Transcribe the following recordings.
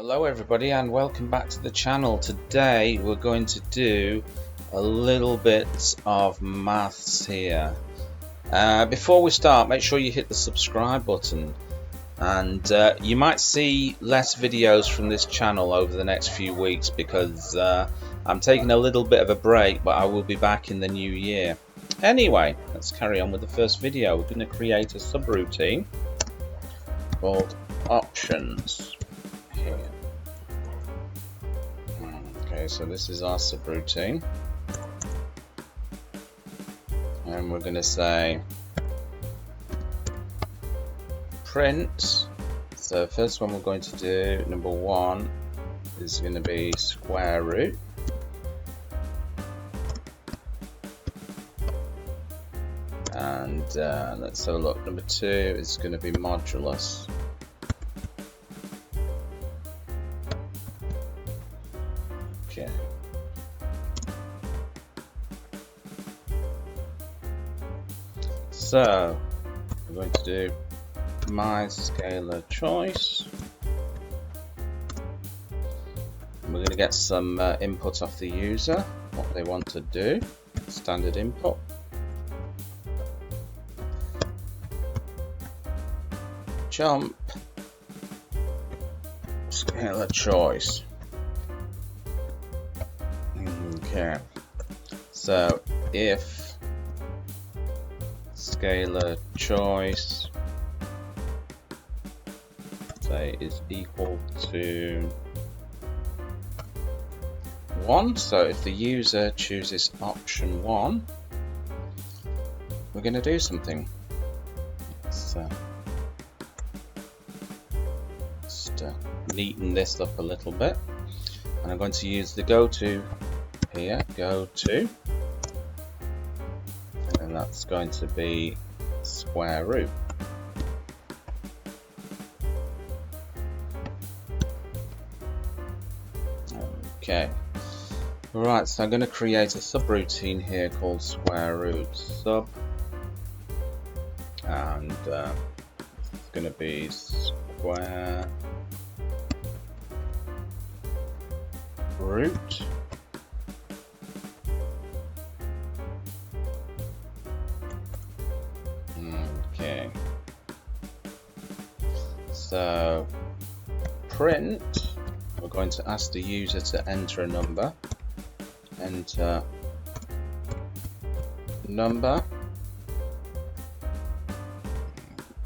Hello everybody and welcome back to the channel. Today we're going to do a little bit of maths here. Before we start, make sure you hit the subscribe button, and you might see less videos from this channel over the next few weeks because I'm taking a little bit of a break, but I will be back in the new year. Anyway, let's carry on with the first video. We're going to create a subroutine called options. Here. Okay, so this is our subroutine, and we're going to say print. So first one we're going to do, number one, is going to be square root. And let's have a look. Number two is going to be modulus. Okay. So we're going to do my scalar choice. We're going to get some input off the user, what they want to do, standard input. Jump scalar choice. Okay, so if scalar choice say is equal to 1, so if the user chooses option 1, we're going to do something. So just neaten this up a little bit, and I'm going to use the go to here, go to, and that's going to be square root. Okay, right, so I'm going to create a subroutine here called square root sub, and it's going to be square root. Okay, so print, we're going to ask the user to enter a number. Enter number.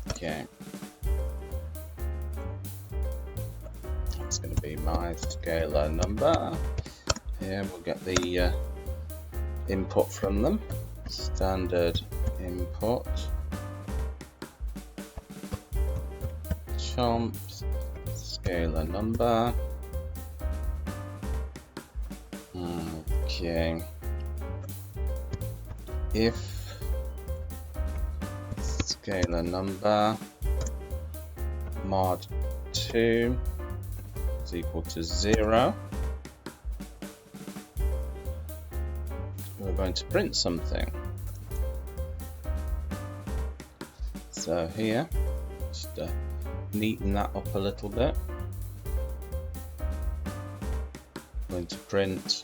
Okay, that's going to be my scalar number. Here we'll get the input from them. Standard input. Chomp scalar number. Okay. If scalar number mod 2 is equal to 0, we're going to print something. So here, just neaten that up a little bit. I'm going to print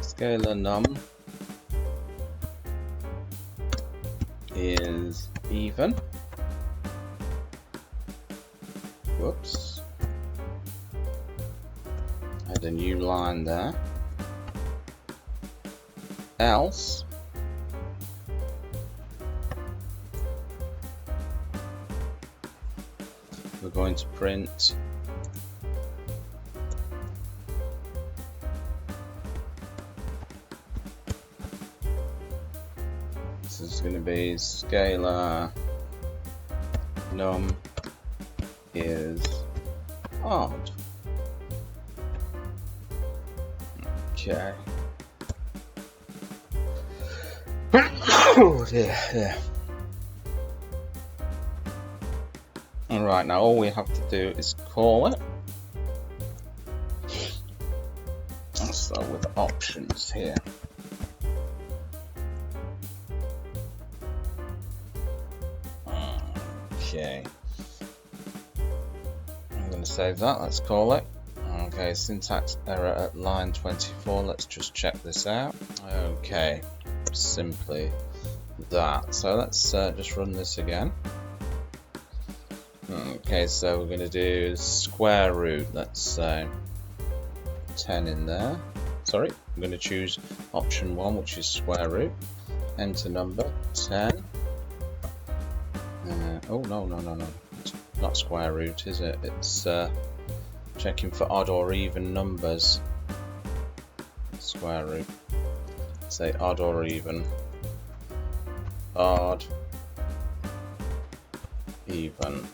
scalar num is even. Whoops. Add a new line there. Else we're going to print this is going to be scalar num is odd. Okay. Oh dear, yeah. Alright, now all we have to do is call it. So with options here. Okay. I'm going to save that. Let's call it. Okay, syntax error at line 24. Let's just check this out. Okay, simply that. So let's just run this again. Okay, so we're going to do square root. Let's say 10 in there. Sorry, I'm going to choose option 1, which is square root. Enter number 10. Oh no, it's not square root, is it? It's checking for odd or even numbers. Square root. Say odd or even. Odd. Even.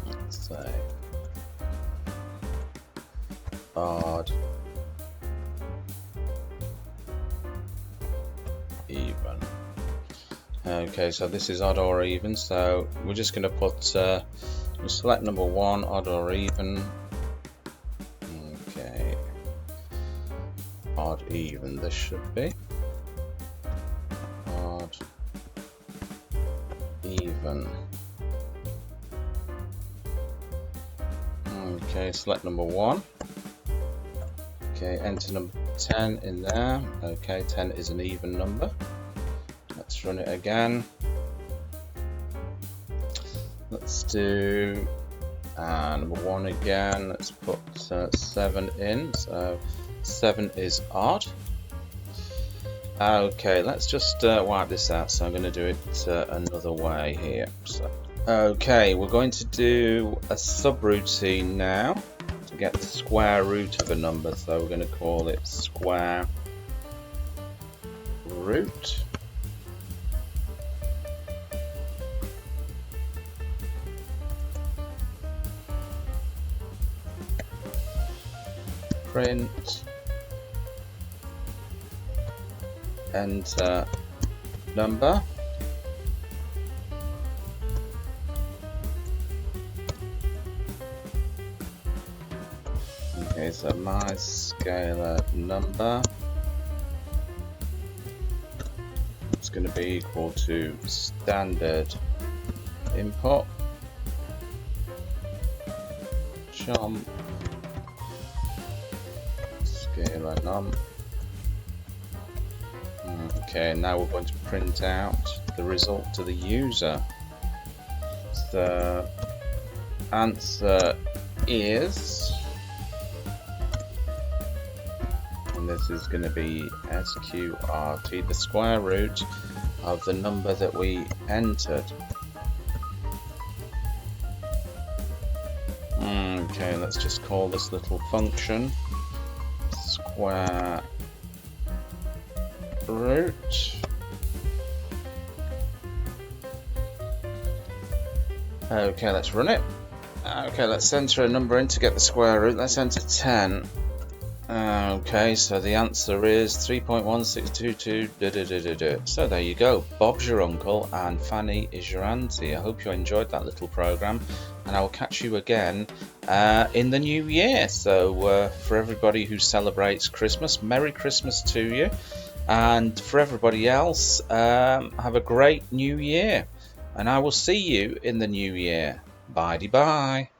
Let's say odd. Even. Okay, so this is odd or even, so we're just going to put we'll select number 1, odd or even. Okay, odd even this should be. Odd even. Okay, select number 1. Okay, enter number 10 in there. Okay, 10 is an even number. Let's run it again. Let's do number 1 again. Let's put 7 in. So 7 is odd. Okay, let's just wipe this out. So I'm going to do it another way here. So, okay, we're going to do a subroutine now to get the square root of a number. So we're going to call it square root. Print, enter number. Okay, so my scalar number is going to be equal to standard input chom scalar num. Okay, now we're going to print out the result to the user. The answer is, and this is going to be sqrt, the square root of the number that we entered. Okay, let's just call this little function square root. Okay, let's run it. Okay, let's enter a number in to get the square root. Let's enter 10. Okay, so the answer is 3.1622. So there you go. Bob's your uncle and Fanny is your auntie. I hope you enjoyed that little program, and I will catch you again in the new year. So for everybody who celebrates Christmas, Merry Christmas to you, and for everybody else, have a great new year, and I will see you in the new year. Bye-bye.